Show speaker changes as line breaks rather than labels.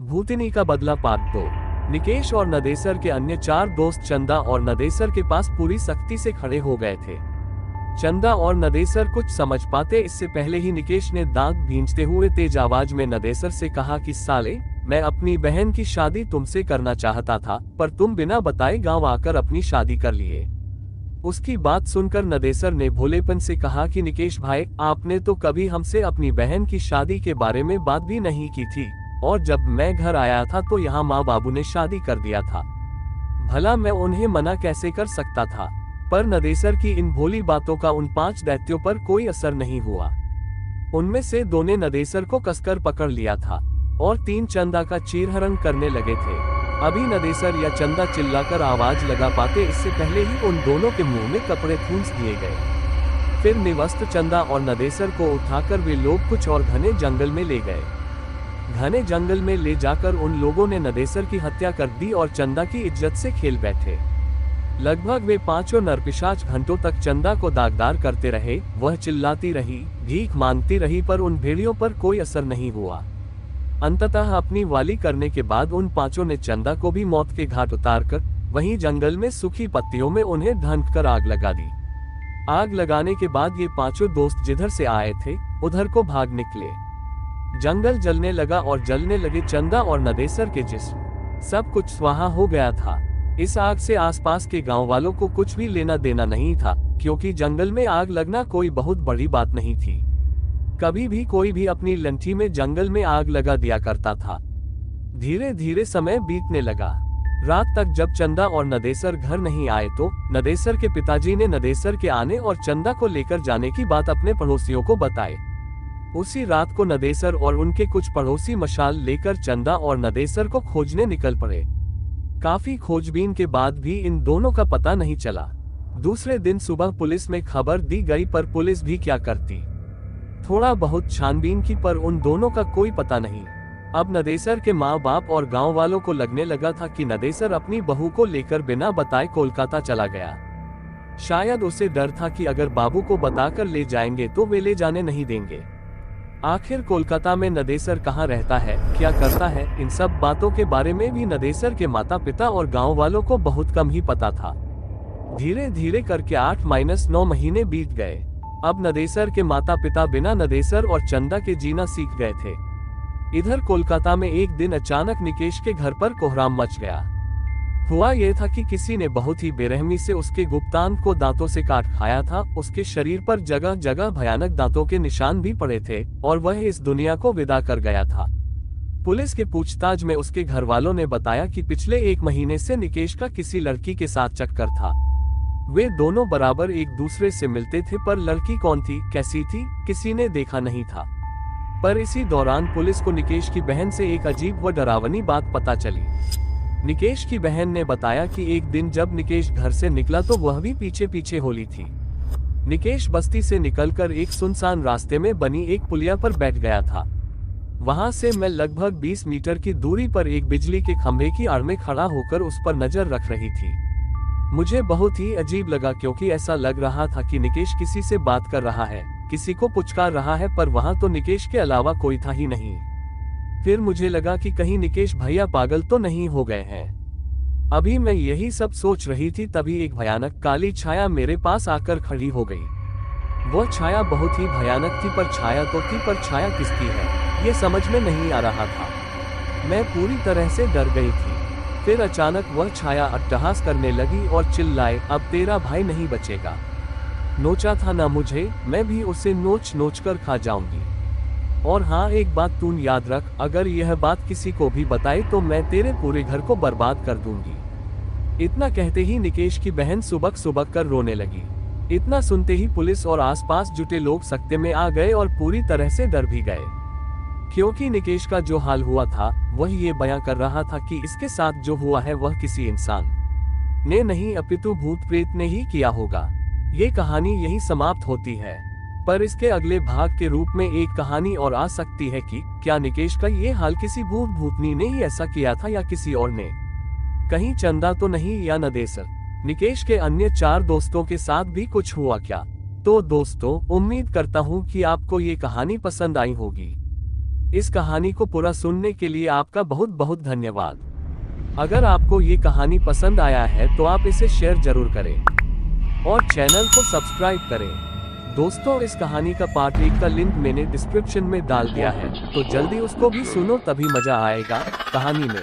भूतिनी का बदला पार्ट 2। निकेश और नदेसर के अन्य 4 दोस्त चंदा और नदेसर के पास पूरी सख्ती से खड़े हो गए थे। चंदा और नदेसर कुछ समझ पाते इससे पहले ही निकेश ने दांत भींचते हुए तेज आवाज में नदेसर से कहा कि साले, मैं अपनी बहन की शादी तुमसे करना चाहता था, पर तुम बिना बताए गांव आकर अपनी शादी कर लिए। उसकी बात सुनकर नदेसर ने भोलेपन से कहा कि निकेश भाई, आपने तो कभी हमसे अपनी बहन की शादी के बारे में बात भी नहीं की थी, और जब मैं घर आया था तो यहाँ माँ बाबू ने शादी कर दिया था। भला मैं उन्हें मना कैसे कर सकता था। पर नदेसर की इन भोली बातों का उन 5 दैत्यों पर कोई असर नहीं हुआ। उनमें से 2 ने नदेसर को कसकर पकड़ लिया था और 3 चंदा का चीरहरण करने लगे थे। अभी नदेसर या चंदा चिल्लाकर आवाज लगा पाते इससे पहले ही उन दोनों के मुंह में कपड़े ठूंस दिए गए। फिर निवस्त चंदा और नदेसर को उठाकर वे लोग कुछ और घने जंगल में ले गए। घने जंगल में ले जाकर उन लोगों ने नदेसर की हत्या कर दी और चंदा की इज्जत से खेल बैठे। लगभग वे 5 नरपिशाच घंटों तक चंदा को दागदार करते रहे। वह चिल्लाती रही, भीख मांगती रही, पर उन भेड़ियों पर कोई असर नहीं हुआ। अंततः अपनी वाली करने के बाद उन 5 ने चंदा को भी मौत के घाट उतारकर वहीं जंगल में सूखी पत्तियों में उन्हें ढंक कर आग लगा दी। आग लगाने के बाद ये 5 दोस्त जिधर से आए थे उधर को भाग निकले। जंगल जलने लगा और जलने लगे चंदा और नदेसर के जिस्म। सब कुछ स्वाहा हो गया था। इस आग से आसपास के गांव वालों को कुछ भी लेना देना नहीं था, क्योंकि जंगल में आग लगना कोई बहुत बड़ी बात नहीं थी। कभी भी कोई भी अपनी लंठी में जंगल में आग लगा दिया करता था। धीरे धीरे समय बीतने लगा। रात तक जब चंदा और नदेसर घर नहीं आए तो नदेसर के पिताजी ने नदेसर के आने और चंदा को लेकर जाने की बात अपने पड़ोसियों को बताई। उसी रात को नदेसर और उनके कुछ पड़ोसी मशाल लेकर चंदा और नदेसर को खोजने निकल पड़े। काफी खोजबीन के बाद भी इन दोनों का पता नहीं चला। दूसरे दिन सुबह पुलिस में खबर दी गई, पर पुलिस भी क्या करती। थोड़ा बहुत छानबीन की, पर उन दोनों का कोई पता नहीं। अब नदेसर के माँ बाप और गांव वालों को लगने लगा था कि नदेसर अपनी बहू को लेकर बिना बताए कोलकाता चला गया। शायद उसे डर था कि अगर बाबू को बताकर ले जाएंगे तो वे ले जाने नहीं देंगे। आखिर कोलकाता में नदेसर कहाँ रहता है, क्या करता है, इन सब बातों के बारे में भी नदेसर के माता पिता और गांव वालों को बहुत कम ही पता था। धीरे धीरे करके 8-9 महीने बीत गए। अब नदेसर के माता पिता बिना नदेसर और चंदा के जीना सीख गए थे। इधर कोलकाता में एक दिन अचानक निकेश के घर पर कोहराम मच गया। हुआ यह था कि किसी ने बहुत ही बेरहमी से उसके गुप्तांग को दांतों से काट खाया था। उसके शरीर पर जगह जगह भयानक दांतों के निशान भी पड़े थे और वह इस दुनिया को विदा कर गया था। पुलिस के पूछताछ में उसके घर वालों ने बताया कि पिछले 1 महीने से निकेश का किसी लड़की के साथ चक्कर था। वे दोनों बराबर एक दूसरे से मिलते थे, पर लड़की कौन थी, कैसी थी, किसी ने देखा नहीं था। पर इसी दौरान पुलिस को निकेश की बहन से एक अजीब व डरावनी बात पता चली। निकेश की बहन ने बताया कि एक दिन जब निकेश घर से निकला तो वह भी पीछे पीछे होली थी। निकेश बस्ती से निकलकर एक सुनसान रास्ते में बनी एक पुलिया पर बैठ गया था। वहां से मैं लगभग 20 मीटर की दूरी पर एक बिजली के खंभे की आड़ में खड़ा होकर उस पर नजर रख रही थी। मुझे बहुत ही अजीब लगा, क्योंकि ऐसा लग रहा था कि निकेश किसी से बात कर रहा है, किसी को पुचकार रहा है, पर वहां तो निकेश के अलावा कोई था ही नहीं। फिर मुझे लगा कि कहीं निकेश भैया पागल तो नहीं हो गए हैं। अभी मैं यही सब सोच रही थी, तभी एक भयानक काली छाया मेरे पास आकर खड़ी हो गई। वह छाया बहुत ही भयानक थी, पर छाया तो थी, पर छाया किसकी है ये समझ में नहीं आ रहा था। मैं पूरी तरह से डर गई थी। फिर अचानक वह छाया अट्टहास करने लगी और चिल्लाए, अब तेरा भाई नहीं बचेगा। नोचा था ना मुझे, मैं भी उसे नोच नोच कर खा जाऊंगी। और हाँ, एक बात तू याद रख, अगर यह बात किसी को भी बताई तो मैं तेरे पूरे घर को बर्बाद कर दूंगी। इतना कहते ही निकेश की बहन सुबक सुबक कर रोने लगी। इतना सुनते ही पुलिस और आसपास जुटे लोग सकते में आ गए और पूरी तरह से डर भी गए, क्योंकि निकेश का जो हाल हुआ था वह ये बयां कर रहा था कि इसके साथ जो हुआ है वह किसी इंसान ने नहीं अपितु भूत प्रेत ने ही किया होगा। ये कहानी यही समाप्त होती है, पर इसके अगले भाग के रूप में एक कहानी और आ सकती है कि क्या निकेश का ये हाल किसी भूत भूतनी ने ही ऐसा किया था या किसी और ने। कहीं चंदा तो नहीं या नदेसर, निकेश के अन्य 4 दोस्तों के साथ भी कुछ हुआ क्या। तो दोस्तों, उम्मीद करता हूँ कि आपको ये कहानी पसंद आई होगी। इस कहानी को पूरा सुनने के लिए आपका बहुत बहुत धन्यवाद। अगर आपको ये कहानी पसंद आया है तो आप इसे शेयर जरूर करें और चैनल को सब्सक्राइब करें। दोस्तों, इस कहानी का पार्ट 1 का लिंक मैंने डिस्क्रिप्शन में डाल दिया है, तो जल्दी उसको भी सुनो, तभी मजा आएगा कहानी में।